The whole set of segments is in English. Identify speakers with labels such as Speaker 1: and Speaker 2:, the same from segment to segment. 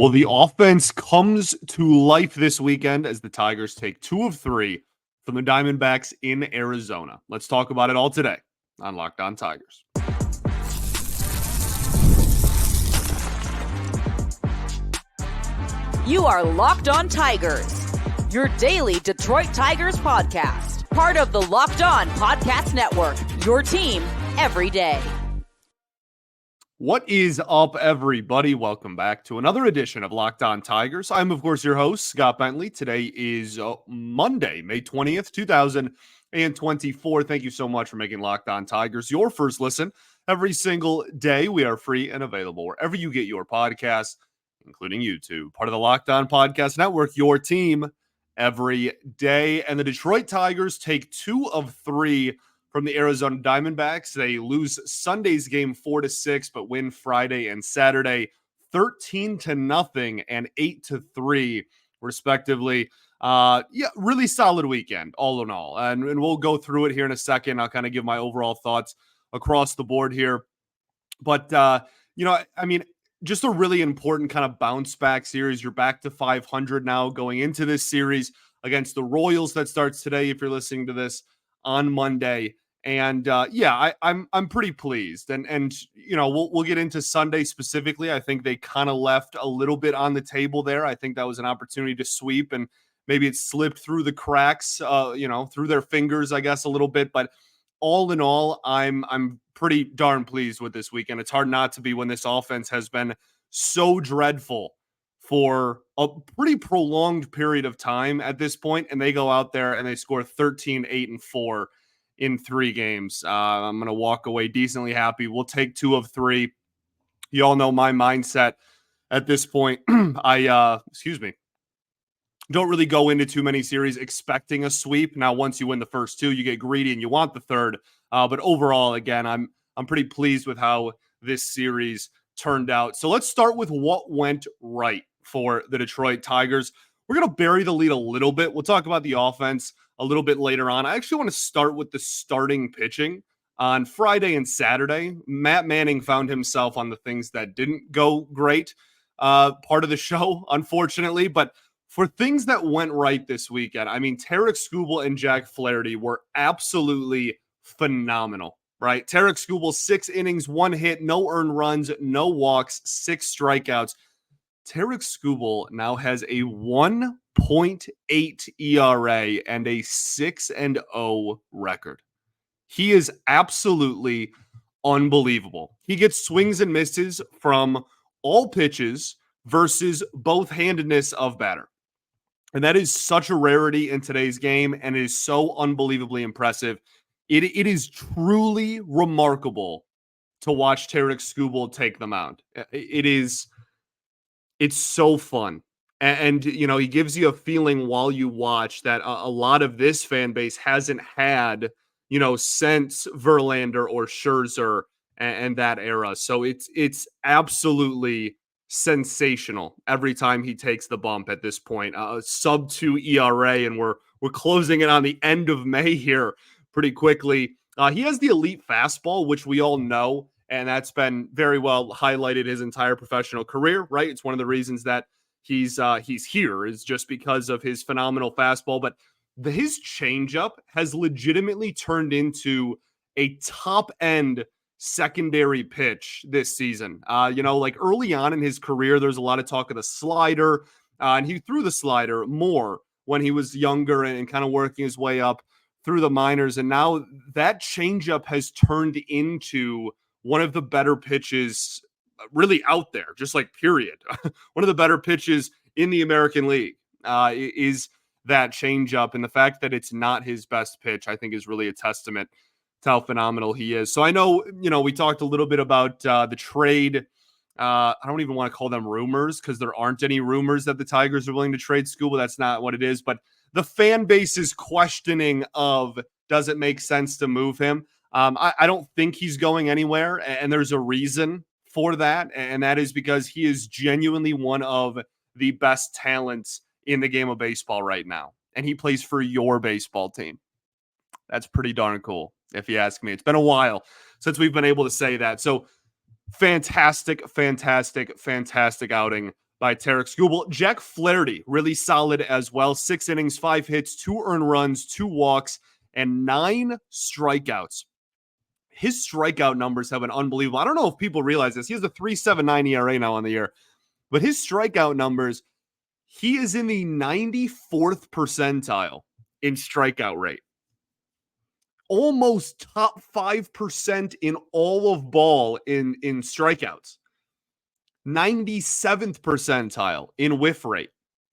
Speaker 1: Well, the offense comes to life this weekend as the Tigers take 2 of 3 from the Diamondbacks in Arizona. Let's talk about it all today on Locked On Tigers.
Speaker 2: You are Locked On Tigers, your daily Detroit Tigers podcast. Part of the Locked On Podcast Network, your team every day.
Speaker 1: What is up, everybody? Welcome back to another edition of Locked On Tigers. I'm, of course, your host, Scott Bentley. Today is Monday, May 20th, 2024. Thank you so much for making Locked On Tigers your first listen every single day. We are free and available wherever you get your podcasts, including YouTube. Part of the Locked On Podcast Network, your team every day. And the Detroit Tigers take 2 of 3 from the Arizona Diamondbacks. They lose Sunday's game 4-6, but win Friday and Saturday 13-0 and 8-3, respectively. Really solid weekend, all in all. And we'll go through it here in a second. I'll kind of give my overall thoughts across the board here. But, just a really important kind of bounce back series. You're back to 500 now going into this series against the Royals that starts today, if you're listening to this on Monday. And I'm pretty pleased. And we'll get into Sunday specifically. I think they kind of left a little bit on the table there. I think that was an opportunity to sweep, and maybe it slipped through the cracks, through their fingers, I guess, a little bit. But all in all, I'm pretty darn pleased with this weekend. It's hard not to be when this offense has been so dreadful for a pretty prolonged period of time at this point, and they go out there and they score 13, 8, and 4 in 3 games. I'm going to walk away decently happy. We'll take 2 of 3. You all know my mindset at this point. I don't really go into too many series expecting a sweep. Now, once you win the first 2, you get greedy and you want the third. But overall, again, I'm pretty pleased with how this series turned out. So let's start with what went right for the Detroit Tigers. We're going to bury the lead a little bit. We'll talk about the offense a little bit later on. I actually want to start with the starting pitching. On Friday and Saturday, Matt Manning found himself on the things that didn't go great part of the show, unfortunately. But for things that went right this weekend, I mean, Tarik Skubal and Jack Flaherty were absolutely phenomenal, right? Tarik Skubal, 6 innings, 1 hit, no earned runs, no walks, 6 strikeouts. Tarik Skubal now has a 1.8 ERA and a 6-0 record. He is absolutely unbelievable. He gets swings and misses from all pitches versus both-handedness of batter. And that is such a rarity in today's game, and it is so unbelievably impressive. It is truly remarkable to watch Tarik Skubal take the mound. It's so fun. And he gives you a feeling while you watch that a lot of this fan base hasn't had, since Verlander or Scherzer and that era. So it's absolutely sensational every time he takes the bump at this point. Sub 2 ERA, and we're closing it on the end of May here pretty quickly. He has the elite fastball, which we all know, and that's been very well highlighted his entire professional career, right? It's one of the reasons that he's here is just because of his phenomenal fastball. But his changeup has legitimately turned into a top-end secondary pitch this season. Like early on in his career, there's a lot of talk of the slider, and he threw the slider more when he was younger and kind of working his way up through the minors. And now that changeup has turned into one of the better pitches really out there, just like period. One of the better pitches in the American League is that changeup. And the fact that it's not his best pitch, I think, is really a testament to how phenomenal he is. So I know, we talked a little bit about the trade. I don't even want to call them rumors because there aren't any rumors that the Tigers are willing to trade Skubal. That's not what it is. But the fan base is questioning of, does it make sense to move him? I don't think he's going anywhere, and there's a reason for that, and that is because he is genuinely one of the best talents in the game of baseball right now, and he plays for your baseball team. That's pretty darn cool, if you ask me. It's been a while since we've been able to say that. So fantastic outing by Tarik Skubal. Jack Flaherty, really solid as well. 6 innings, 5 hits, 2 earned runs, 2 walks, and 9 strikeouts. His strikeout numbers have been unbelievable. I don't know if people realize this. He has a 3.79 ERA now on the year, but his strikeout numbers, he is in the 94th percentile in strikeout rate. Almost top 5% in all of ball in strikeouts. 97th percentile in whiff rate.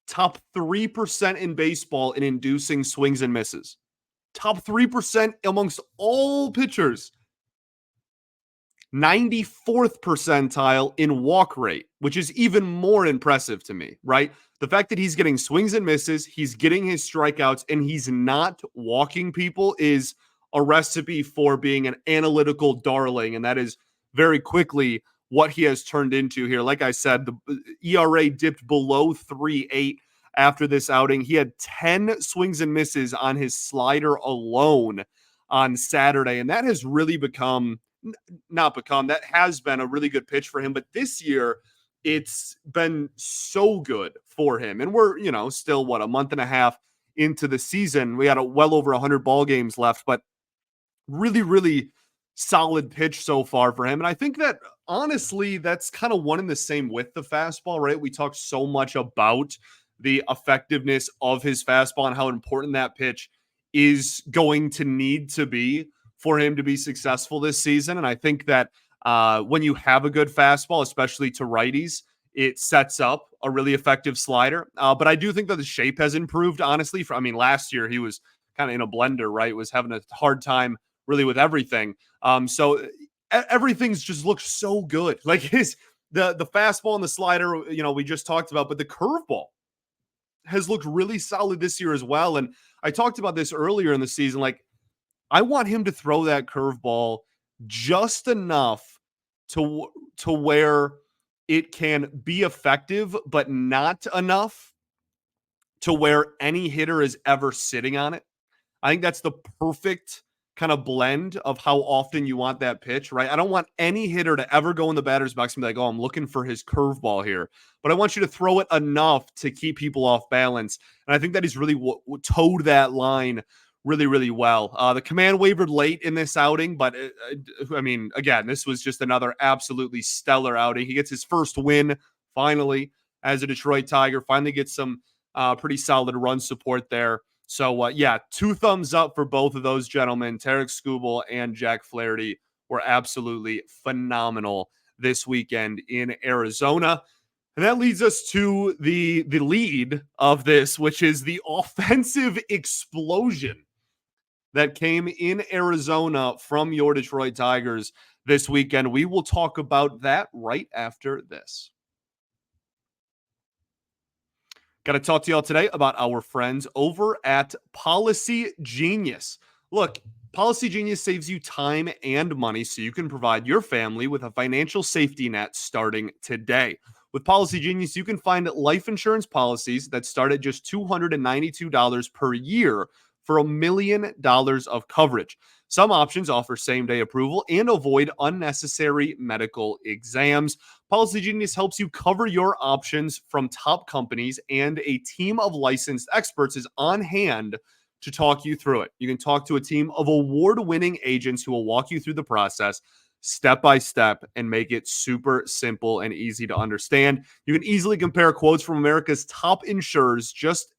Speaker 1: Top 3% in baseball in inducing swings and misses. Top 3% amongst all pitchers. 94th percentile in walk rate, which is even more impressive to me, right? The fact that he's getting swings and misses, he's getting his strikeouts, and he's not walking people is a recipe for being an analytical darling, and that is very quickly what he has turned into here. Like I said, the ERA dipped below 3.8 after this outing. He had 10 swings and misses on his slider alone on Saturday, and that has really that has been a really good pitch for him. But this year, it's been so good for him. And we're, still a month and a half into the season. We had well over 100 ball games left, but really, really solid pitch so far for him. And I think that honestly, that's kind of one and the same with the fastball, right? We talk so much about the effectiveness of his fastball and how important that pitch is going to need to be for him to be successful this season. And I think that when you have a good fastball, especially to righties, it sets up a really effective slider. But I do think that the shape has improved, honestly. Last year he was kind of in a blender, right? Was having a hard time really with everything. So everything's just looks so good. Like the fastball and the slider, we just talked about, but the curveball has looked really solid this year as well. And I talked about this earlier in the season. Like, I want him to throw that curveball just enough to where it can be effective, but not enough to where any hitter is ever sitting on it. I think that's the perfect kind of blend of how often you want that pitch, right? I don't want any hitter to ever go in the batter's box and be like, oh, I'm looking for his curveball here. But I want you to throw it enough to keep people off balance. And I think that he's really towed that line really, really well. The command wavered late in this outing, but again, this was just another absolutely stellar outing. He gets his first win finally as a Detroit Tiger, finally gets some pretty solid run support there. So, 2 thumbs up for both of those gentlemen. Tarik Skubal and Jack Flaherty were absolutely phenomenal this weekend in Arizona. And that leads us to the lead of this, which is the offensive explosion that came in Arizona from your Detroit Tigers this weekend. We will talk about that right after this. Got to talk to y'all today about our friends over at Policy Genius. Look, Policy Genius saves you time and money so you can provide your family with a financial safety net starting today. With Policy Genius, you can find life insurance policies that start at just $292 per year for $1 million of coverage. Some options offer same-day approval and avoid unnecessary medical exams. Policy Genius helps you cover your options from top companies, and a team of licensed experts is on hand to talk you through it. You can talk to a team of award-winning agents who will walk you through the process step by step and make it super simple and easy to understand. You can easily compare quotes from America's top insurers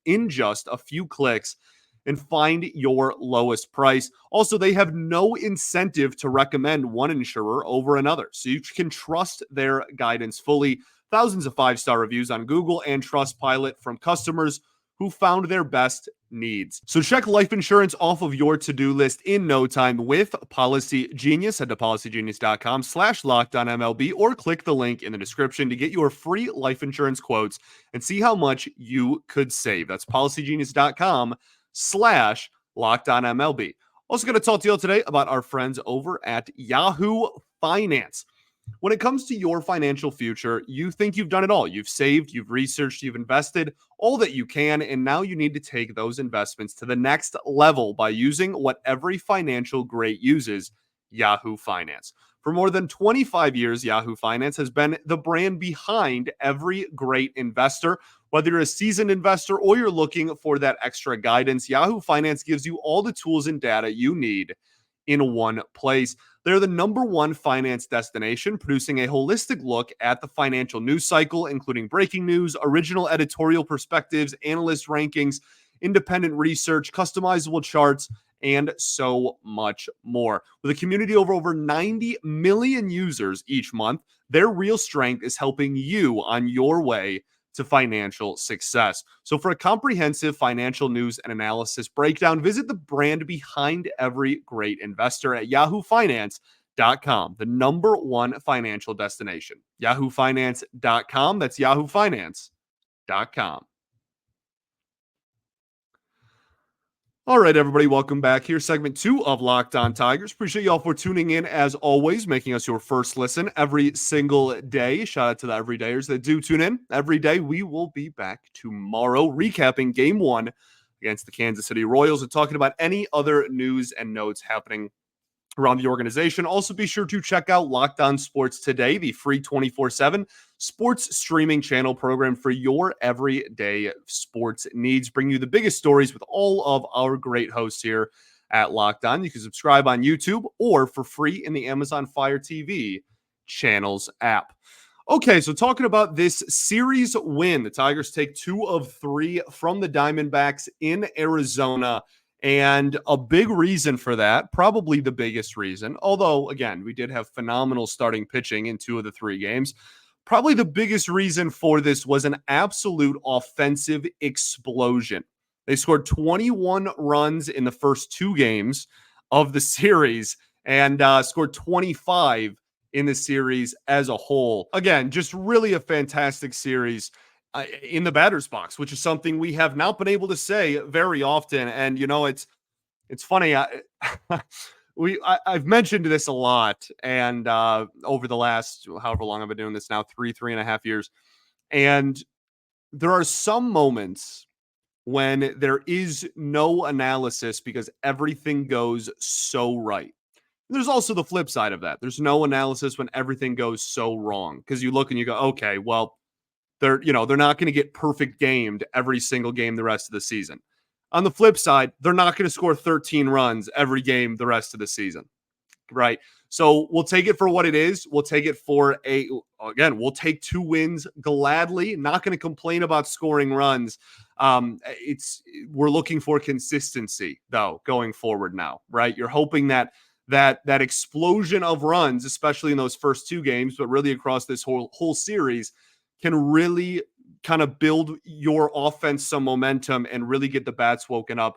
Speaker 1: in just a few clicks and find your lowest price. Also, they have no incentive to recommend one insurer over another, so you can trust their guidance fully. Thousands of 5-star reviews on Google and Trustpilot from customers who found their best needs. So check life insurance off of your to-do list in no time with Policy Genius. Head to policygenius.com/LockedOnMLB or click the link in the description to get your free life insurance quotes and see how much you could save. That's policygenius.com/LockedOnMLB. Also going to talk to you today about our friends over at Yahoo Finance. When it comes to your financial future, you think you've done it all. You've saved, you've researched, you've invested all that you can, and now you need to take those investments to the next level by using what every financial great uses, Yahoo Finance. For more than 25 years, Yahoo Finance has been the brand behind every great investor. Whether you're a seasoned investor or you're looking for that extra guidance, Yahoo Finance gives you all the tools and data you need in one place. They're the number one finance destination, producing a holistic look at the financial news cycle, including breaking news, original editorial perspectives, analyst rankings, independent research, customizable charts, and so much more. With a community of over 90 million users each month, their real strength is helping you on your way to financial success. So for a comprehensive financial news and analysis breakdown, visit the brand behind every great investor at yahoofinance.com, the number one financial destination. yahoofinance.com. That's yahoofinance.com. All right, everybody, welcome back here. Segment 2 of Locked On Tigers. Appreciate you all for tuning in, as always, making us your first listen every single day. Shout out to the everydayers that do tune in every day. We will be back tomorrow recapping Game 1 against the Kansas City Royals and talking about any other news and notes happening around the organization. Also, be sure to check out Locked On Sports Today, the free 24/7 sports streaming channel program for your everyday sports needs. Bring you the biggest stories with all of our great hosts here at Locked On. You can subscribe on YouTube or for free in the Amazon Fire TV channels app. Okay, so talking about this series win, the Tigers take 2 of 3 from the Diamondbacks in Arizona. And a big reason for that, probably the biggest reason, although, again, we did have phenomenal starting pitching in 2 of the 3 games. Probably the biggest reason for this was an absolute offensive explosion. They scored 21 runs in the first 2 games of the series and scored 25 in the series as a whole. Again, just really a fantastic series in the batter's box, which is something we have not been able to say very often. And, you know, it's funny. I've mentioned this a lot. And over the last, however long I've been doing this now, three and a half years. And there are some moments when there is no analysis because everything goes so right. There's also the flip side of that. There's no analysis when everything goes so wrong, because you look and you go, okay, well, they're not going to get perfect gamed every single game the rest of the season. On the flip side, they're not going to score 13 runs every game the rest of the season, right? So we'll take it for what it is. We'll take it for we'll take 2 wins gladly. Not going to complain about scoring runs. We're looking for consistency though going forward now, right? You're hoping that explosion of runs, especially in those first 2 games, but really across this whole series, can really kind of build your offense some momentum and really get the bats woken up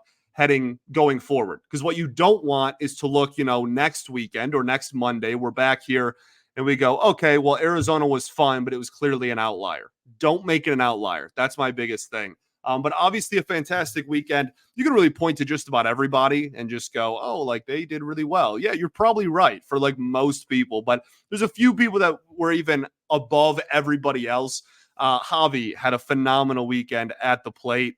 Speaker 1: going forward. Because what you don't want is to look, next weekend or next Monday, we're back here and we go, okay, well, Arizona was fun, but it was clearly an outlier. Don't make it an outlier. That's my biggest thing. But obviously a fantastic weekend. You can really point to just about everybody and just go, oh, like they did really well. Yeah, you're probably right for like most people, but there's a few people that were even above everybody else. Javy had a phenomenal weekend at the plate.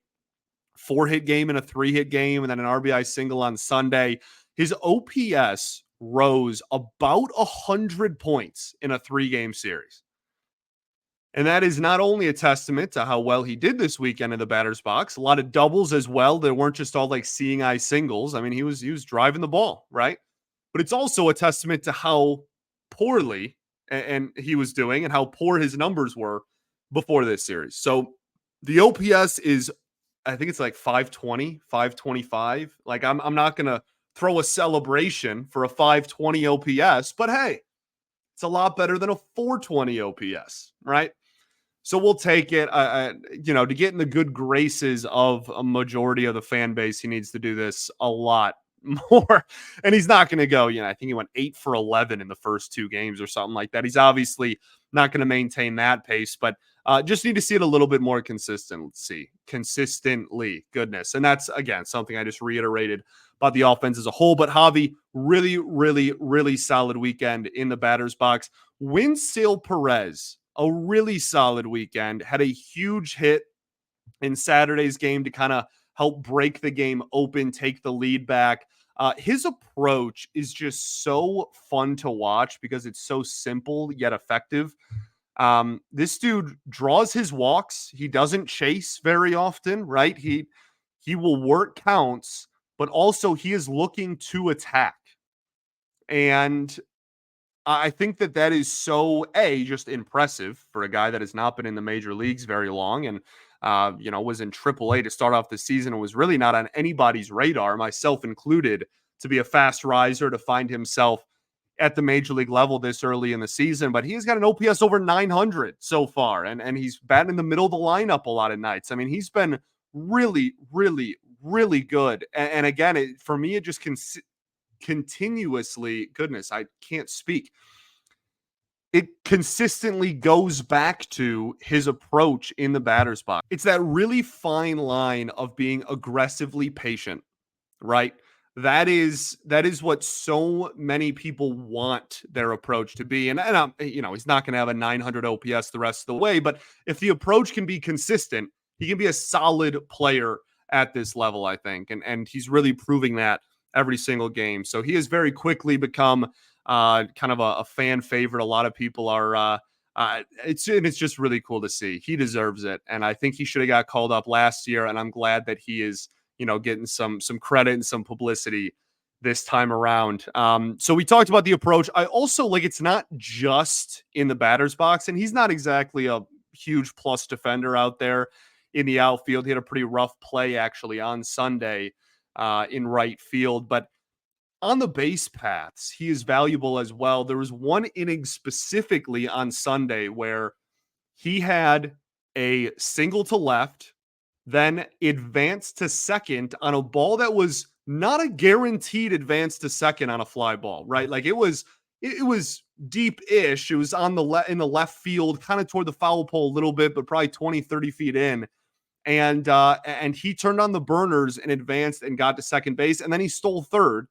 Speaker 1: 4-hit game and a 3-hit game, and then an RBI single on Sunday. His OPS rose about 100 points in a 3-game series. And that is not only a testament to how well he did this weekend in the batter's box, a lot of doubles as well. They weren't just all like seeing eye singles. I mean, he was driving the ball, right? But it's also a testament to how poorly and he was doing and how poor his numbers were before this series. So the OPS is, I think it's like 520, 525. Like I'm not going to throw a celebration for a 520 OPS, but hey, it's a lot better than a 420 OPS, right? So we'll take it. To get in the good graces of a majority of the fan base, he needs to do this a lot more. And he's not going to go, I think he went 8 for 11 in the first 2 games or something like that. He's obviously not going to maintain that pace, but just need to see it a little bit more consistently. Goodness. And that's, again, something I just reiterated about the offense as a whole. But Javy, really, really, really solid weekend in the batter's box. Winsale Perez, a really solid weekend, had a huge hit in Saturday's game to kind of help break the game open, take the lead back. His approach is just so fun to watch because it's so simple yet effective. This dude draws his walks. He doesn't chase very often, right? He will work counts, but also he is looking to attack. And I think that is so just impressive for a guy that has not been in the major leagues very long and was in AAA to start off the season and was really not on anybody's radar, myself included, to be a fast riser to find himself at the major league level this early in the season. But he's got an OPS over 900 so far, and he's batting in the middle of the lineup a lot of nights. I mean, he's been really, really, really good. And again, for me, it just continuously, goodness, I can't speak. It consistently goes back to his approach in the batter's box. It's that really fine line of being aggressively patient, right? That is what so many people want their approach to be. And he's not going to have a 900 OPS the rest of the way, but if the approach can be consistent, he can be a solid player at this level, I think. And he's really proving that every single game. So he has very quickly become kind of a fan favorite. A lot of people are it's just really cool to see. He deserves it. And I think he should have got called up last year. And I'm glad that he is, getting some credit and some publicity this time around. So we talked about the approach. I also it's not just in the batter's box, and he's not exactly a huge plus defender out there in the outfield. He had a pretty rough play actually on Sunday in right field, but on the base paths, he is valuable as well. There was one inning specifically on Sunday where he had a single to left, then advanced to second on a ball that was not a guaranteed advance to second on a fly ball, right? It was deep-ish. It was on in the left field, kind of toward the foul pole a little bit, but probably 20, 30 feet in. And he turned on the burners and advanced and got to second base, and then he stole third.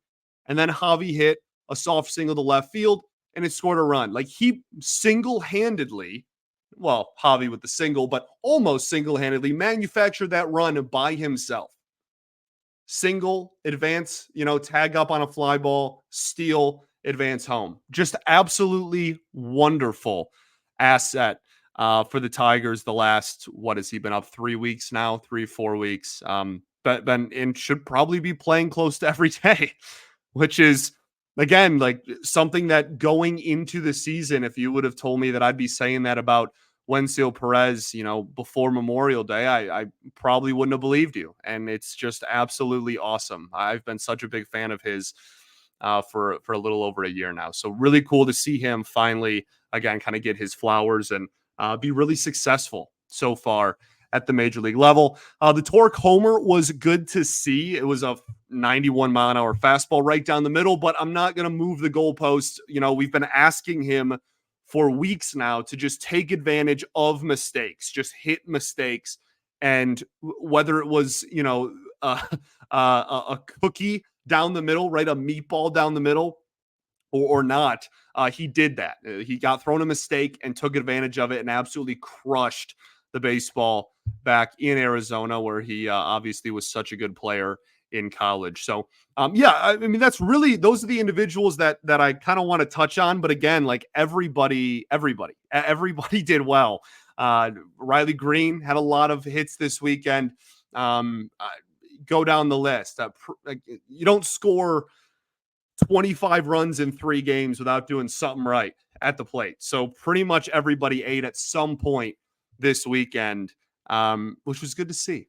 Speaker 1: And then Javy hit a soft single to left field, and it scored a run. He single-handedly, well, Javy with the single, but almost single-handedly manufactured that run by himself. Single, advance, tag up on a fly ball, steal, advance home. Just absolutely wonderful asset for the Tigers the last, what has he been up 3 weeks now, 4 weeks. But and should probably be playing close to every day, which is, again, something that going into the season, if you would have told me that I'd be saying that about Wenzel Perez, before Memorial Day, I probably wouldn't have believed you. And it's just absolutely awesome. I've been such a big fan of his for a little over a year now. So really cool to see him finally, again, kind of get his flowers and be really successful so far at the major league level. The torque homer was good to see. It was a 91-mile-an-hour fastball right down the middle, but I'm not going to move the goalpost. We've been asking him for weeks now to just take advantage of mistakes, just hit mistakes. And whether it was, a cookie down the middle, right, a meatball down the middle, or not, he did that. He got thrown a mistake and took advantage of it and absolutely crushed the baseball back in Arizona, where he obviously was such a good player in college. So, I mean, that's really, those are the individuals that I kind of want to touch on. But again, everybody did well. Riley Green had a lot of hits this weekend. Go down the list. You don't score 25 runs in 3 games without doing something right at the plate. So pretty much everybody ate at some point this weekend, which was good to see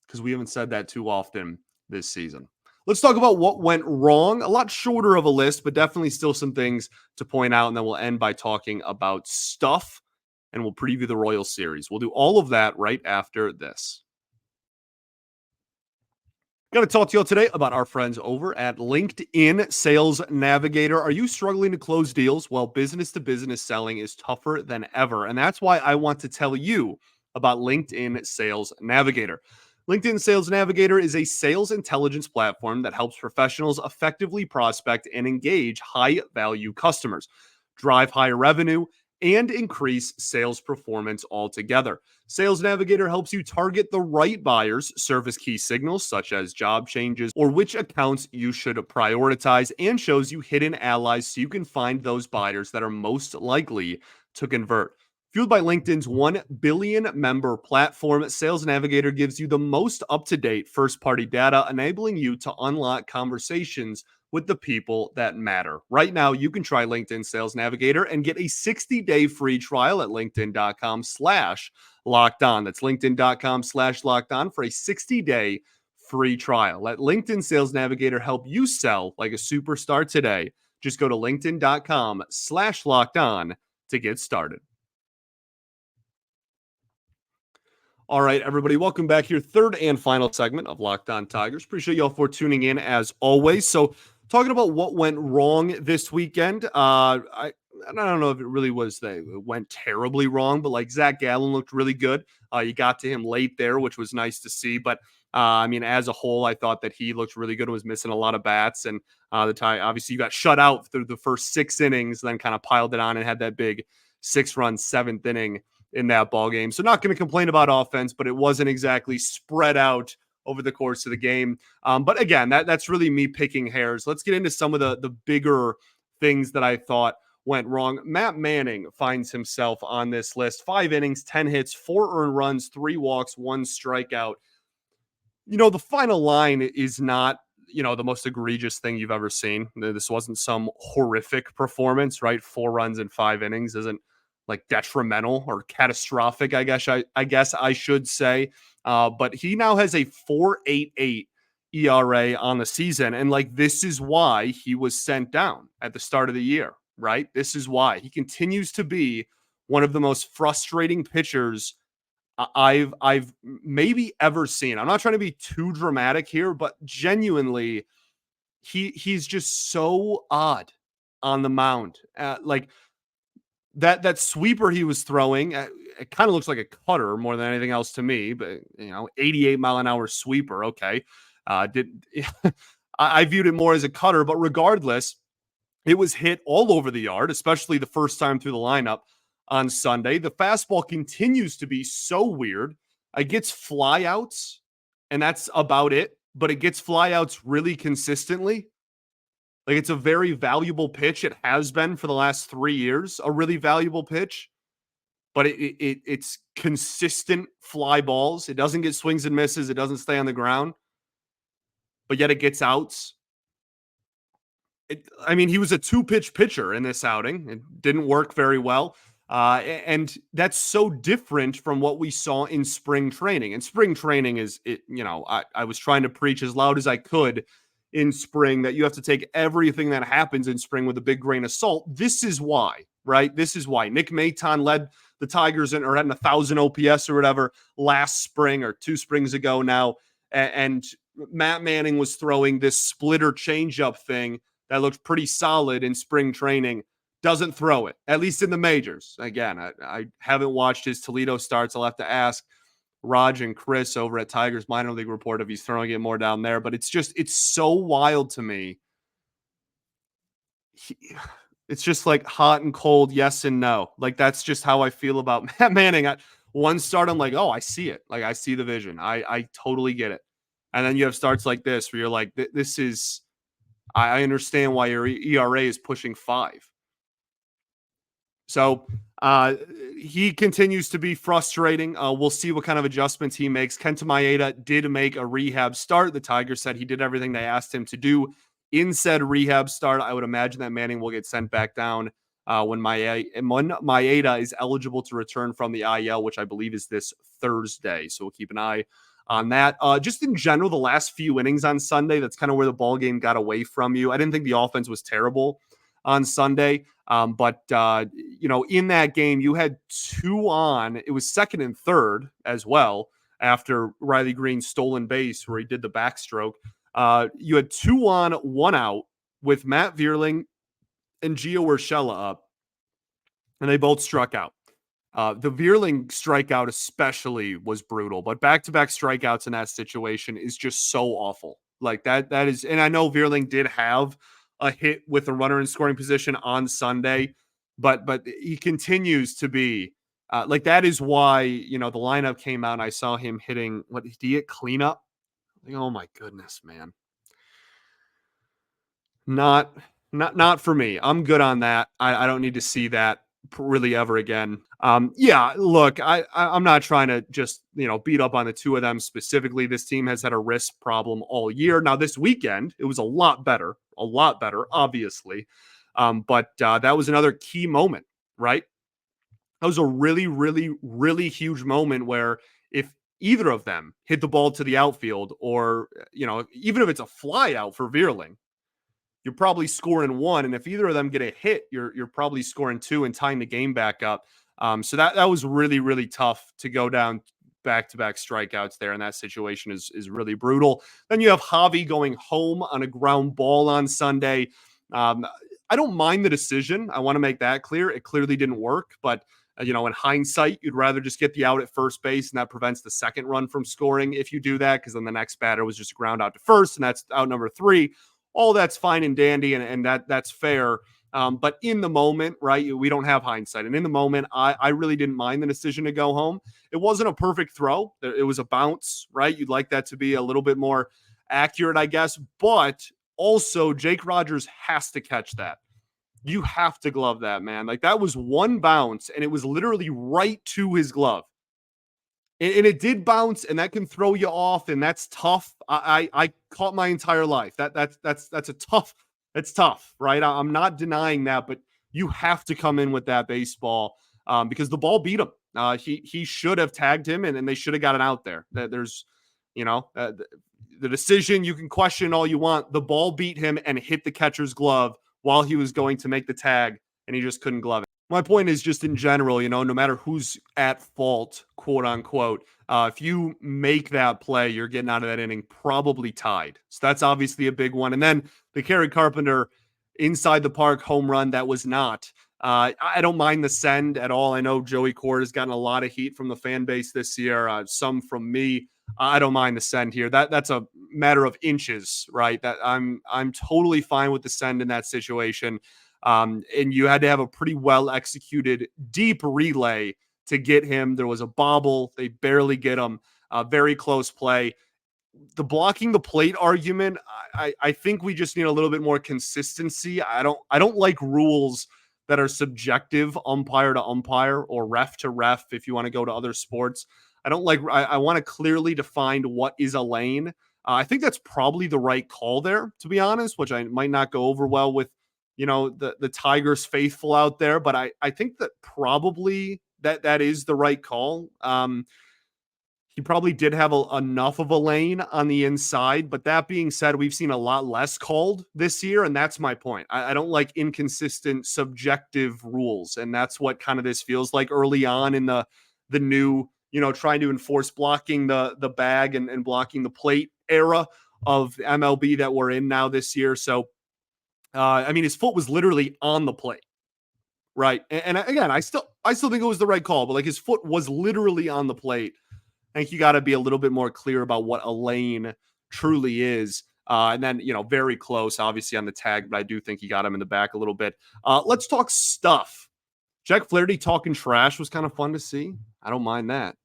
Speaker 1: because we haven't said that too often this season. Let's talk about what went wrong. A lot shorter of a list, but definitely still some things to point out. And then we'll end by talking about stuff, and we'll preview the Royals series. We'll do all of that right after this. Got to talk to you all today about our friends over at LinkedIn Sales Navigator. Are you struggling to close deals? Well, business-to-business selling is tougher than ever, and that's why I want to tell you about LinkedIn Sales Navigator. LinkedIn Sales Navigator is a sales intelligence platform that helps professionals effectively prospect and engage high-value customers, drive higher revenue, and increase sales performance altogether. Sales Navigator helps you target the right buyers, surface key signals such as job changes or which accounts you should prioritize, and shows you hidden allies so you can find those buyers that are most likely to convert. Fueled by LinkedIn's 1 billion member platform, Sales Navigator gives you the most up to date first party data, enabling you to unlock conversations with the people that matter. Right now, you can try LinkedIn Sales Navigator and get a 60-day free trial at linkedin.com/locked on. That's linkedin.com/locked on for a 60-day free trial. Let LinkedIn Sales Navigator help you sell like a superstar today. Just go to linkedin.com/locked on to get started. All right, everybody, welcome back here. Third and final segment of Locked On Tigers. Appreciate y'all for tuning in as always. So, talking about what went wrong this weekend, I don't know if it really was that it went terribly wrong, but like Zach Gallen looked really good. You got to him late there, which was nice to see. But I mean, as a whole, I thought that he looked really good and was missing a lot of bats. And the tie, obviously, you got shut out through the first 6 innings, then kind of piled it on and had that big 6-run 7th inning in that ball game. So not going to complain about offense, but it wasn't exactly spread out over the course of the game. But again, that's really me picking hairs. Let's get into some of the bigger things that I thought went wrong. Matt Manning finds himself on this list. 5 innings, 10 hits, 4 earned runs, 3 walks, 1 strikeout. The final line is not, the most egregious thing you've ever seen. This wasn't some horrific performance, right? 4 runs in 5 innings isn't like detrimental or catastrophic, I guess I should say. But he now has a 4.88 ERA on the season. And like, this is why he was sent down at the start of the year, right? This is why he continues to be one of the most frustrating pitchers I've maybe ever seen. I'm not trying to be too dramatic here, but genuinely, he's just so odd on the mound. Like that sweeper he was throwing, it kind of looks like a cutter more than anything else to me. But 88-mile-an-hour sweeper. Okay, I viewed it more as a cutter, but regardless, it was hit all over the yard, especially the first time through the lineup on Sunday. The fastball continues to be so weird. It gets flyouts, and that's about it. But it gets flyouts really consistently. Like, it's a very valuable pitch. It has been for the last 3 years, a really valuable pitch. But it's consistent fly balls. It doesn't get swings and misses. It doesn't stay on the ground. But yet it gets outs. He was a 2-pitch pitcher in this outing. It didn't work very well. And that's so different from what we saw in spring training. And spring training I was trying to preach as loud as I could in spring that you have to take everything that happens in spring with a big grain of salt. This is why, right? This is why Nick Maton led the Tigers or had 1,000 OPS or whatever last spring or 2 springs ago now. And Matt Manning was throwing this splitter changeup thing that looked pretty solid in spring training. Doesn't throw it, at least in the majors. Again, I haven't watched his Toledo starts. I'll have to ask Raj and Chris over at Tigers Minor League Report if he's throwing it more down there. But it's so wild to me. It's just like hot and cold, yes and no. Like, that's just how I feel about Matt Manning. One start, I'm like, oh, I see it. Like, I see the vision. I totally get it. And then you have starts like this where you're like, this is, I understand why your ERA is pushing 5. So he continues to be frustrating. We'll see what kind of adjustments he makes. Kenta Maeda did make a rehab start. The Tigers said he did everything they asked him to do in said rehab start. I would imagine that Manning will get sent back down when Maeda is eligible to return from the IL, which I believe is this Thursday. So we'll keep an eye on that. Just in general, the last few innings on Sunday, that's kind of where the ball game got away from you. I didn't think the offense was terrible on Sunday. But in that game, you had 2 on. It was 2nd and 3rd as well after Riley Green's stolen base where he did the backstroke. You had 2 on, 1 out with Matt Vierling and Gio Urshela up, and they both struck out. The Vierling strikeout especially was brutal, but back-to-back strikeouts in that situation is just so awful. Like that is, and I know Vierling did have a hit with a runner in scoring position on Sunday, but he continues to be like that is why, the lineup came out and I saw him hitting what did he hit cleanup? Like, oh my goodness, man. Not not for me. I'm good on that. I don't need to see that really ever again. Yeah, look, I'm not trying to just, beat up on the two of them specifically. This team has had a wrist problem all year. Now this weekend, it was a lot better, obviously. But that was another key moment, right? That was a really, really, really huge moment where if either of them hit the ball to the outfield, or even if it's a fly out for Vierling, you're probably scoring one, and if either of them get a hit, you're probably scoring two and tying the game back up. So that was really, really tough to go down back-to-back strikeouts there, and that situation is really brutal. Then you have Javy going home on a ground ball on Sunday. Um, I don't mind the decision. I want to make that clear. It clearly didn't work, but in hindsight, you'd rather just get the out at first base, and that prevents the second run from scoring if you do that, because then the next batter was just a ground out to first, and that's out number 3. All that's fine and dandy, and that's fair. But in the moment, right, we don't have hindsight. And in the moment, I really didn't mind the decision to go home. It wasn't a perfect throw. It was a bounce, right? You'd like that to be a little bit more accurate, I guess. But also, Jake Rogers has to catch that. You have to glove that, man. Like, that was one bounce, and it was literally right to his glove. And it did bounce, and that can throw you off, and that's tough. I caught my entire life. It's tough, right? I'm not denying that, but you have to come in with that baseball because the ball beat him. He should have tagged him, and they should have gotten out there. There's, the decision you can question all you want. The ball beat him and hit the catcher's glove while he was going to make the tag, and he just couldn't glove it. My point is just in general, no matter who's at fault, quote unquote, if you make that play, you're getting out of that inning probably tied. So that's obviously a big one. And then the Kerry Carpenter inside the park home run, that was not. I don't mind the send at all. I know Joey Cord has gotten a lot of heat from the fan base this year, some from me. I don't mind the send here. That's a matter of inches, right? That I'm totally fine with the send in that situation. And you had to have a pretty well executed deep relay to get him. There was a bobble. They barely get him. Very close play. The blocking the plate argument, I think we just need a little bit more consistency. I don't like rules that are subjective, umpire to umpire or ref to ref, if you want to go to other sports. I want to clearly define what is a lane. I think that's probably the right call there, to be honest, which I might not go over well with the Tigers faithful out there, but I think that probably that is the right call. He probably did have enough of a lane on the inside, but that being said, we've seen a lot less called this year, and that's my point. I don't like inconsistent subjective rules, and that's what kind of this feels like early on in the new, trying to enforce blocking the bag and blocking the plate era of MLB that we're in now this year. So his foot was literally on the plate, right? And again, I still think it was the right call, but like his foot was literally on the plate. I think you got to be a little bit more clear about what a lane truly is. And then, very close, obviously, on the tag, but I do think he got him in the back a little bit. Let's talk stuff. Jack Flaherty talking trash was kind of fun to see. I don't mind that.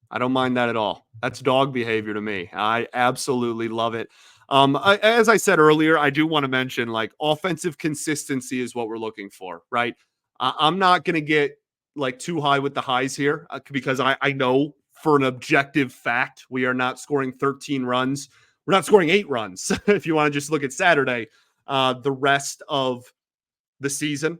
Speaker 1: I don't mind that at all. That's dog behavior to me. I absolutely love it. As I said earlier, I do want to mention like offensive consistency is what we're looking for, right? I'm not going to get like too high with the highs here because I know for an objective fact we are not scoring 13 runs. We're not scoring 8 runs. If you want to just look at Saturday, the rest of the season.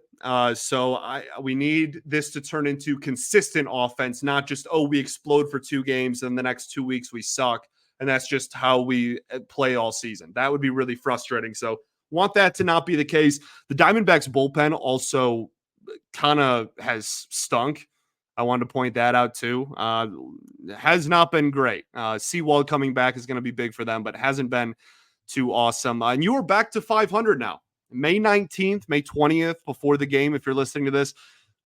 Speaker 1: So we need this to turn into consistent offense, not just, we explode for 2 games and the next 2 weeks we suck. And that's just how we play all season. That would be really frustrating. So want that to not be the case. The Diamondbacks bullpen also kind of has stunk. I wanted to point that out too. Has not been great. Seawald coming back is going to be big for them, but hasn't been too awesome. And you are back to 500 now. May 19th, May 20th, before the game, if you're listening to this.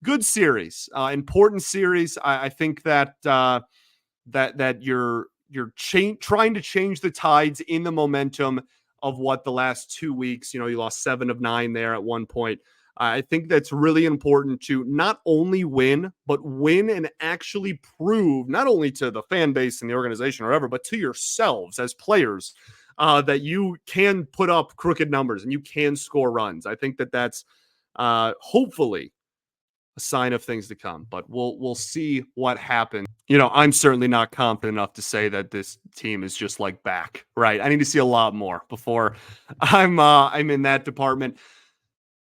Speaker 1: Good series. Important series. I think that that you're trying to change the tides in the momentum of what the last 2 weeks, you lost 7 of 9 there at one point. I think that's really important to not only win, but win and actually prove not only to the fan base and the organization or whatever, but to yourselves as players that you can put up crooked numbers and you can score runs. I think that that's hopefully a sign of things to come, but we'll see what happens. I'm certainly not confident enough to say that this team is just like back, right? I need to see a lot more before I'm in that department.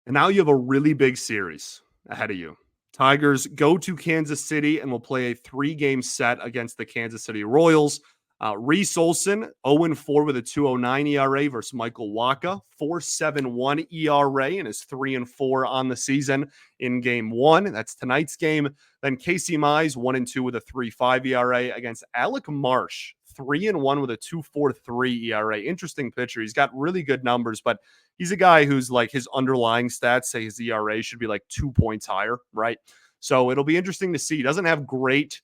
Speaker 1: And now you have a really big series ahead of you. Tigers go to Kansas City and will play a 3-game set against the Kansas City Royals. Reese Olson, 0-4 with a 2.09 ERA versus Michael Wacha, 4.71 ERA and is 3-4 on the season in game 1. That's tonight's game. Then Casey Mize, 1-2 with a 3.5 ERA against Alec Marsh, 3-1 with a 2.43 ERA. Interesting pitcher. He's got really good numbers, but he's a guy who's like his underlying stats say his ERA should be like 2 points higher, right? So it'll be interesting to see. He doesn't have great,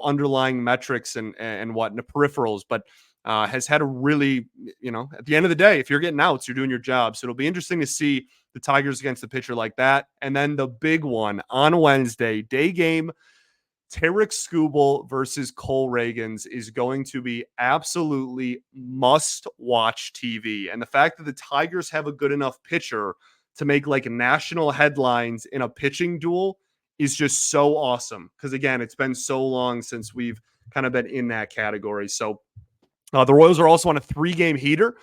Speaker 1: underlying metrics and what in the peripherals, but has had a really, at the end of the day, if you're getting outs, you're doing your job. So it'll be interesting to see the Tigers against a pitcher like that. And then the big one on Wednesday, day game, Tarik Skubal versus Cole Ragans is going to be absolutely must-watch TV. And the fact that the Tigers have a good enough pitcher to make like national headlines in a pitching duel is just so awesome. Because again, it's been so long since we've kind of been in that category. So the Royals are also on a 3-game heater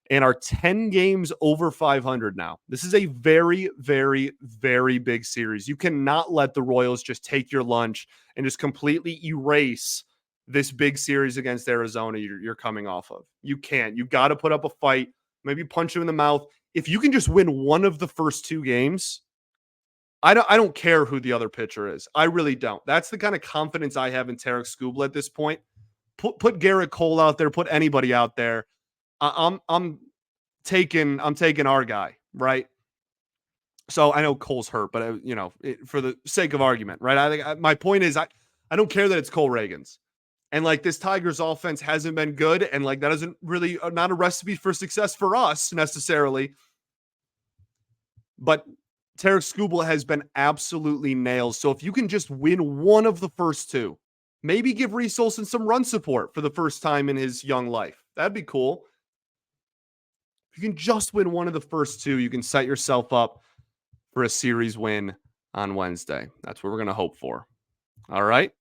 Speaker 1: and are 10 games over 500 now. This is a very, very, very big series. You cannot let the Royals just take your lunch and just completely erase this big series against Arizona you're coming off of. You can't. You got to put up a fight, maybe punch him in the mouth. If you can just win one of the first 2 games, I don't care who the other pitcher is. I really don't. That's the kind of confidence I have in Tarik Skubal at this point. Put Garrett Cole out there, put anybody out there. I'm taking our guy, right? So I know Cole's hurt, but for the sake of argument, right? I think my point is I don't care that it's Cole Ragans, and like this Tigers offense hasn't been good, and like that isn't really not a recipe for success for us necessarily. But Tarik Skubal has been absolutely nails. So if you can just win one of the first 2, maybe give Reese Olson some run support for the first time in his young life, that'd be cool. If you can just win one of the first 2, you can set yourself up for a series win on Wednesday. That's what we're going to hope for. All right.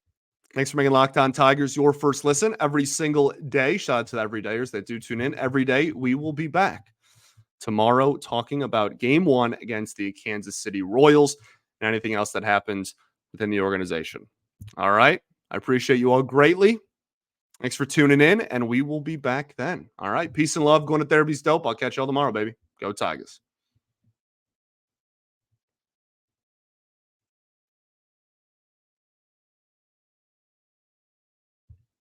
Speaker 1: Thanks for making Locked On Tigers your first listen every single day. Shout out to the everydayers that do tune in every day. We will be back tomorrow talking about game 1 against the Kansas City Royals and anything else that happens within the organization. All right. I appreciate you all greatly. Thanks for tuning in, and we will be back then. All right. Peace and love. Going to therapy's dope. I'll catch y'all tomorrow, baby. Go Tigers.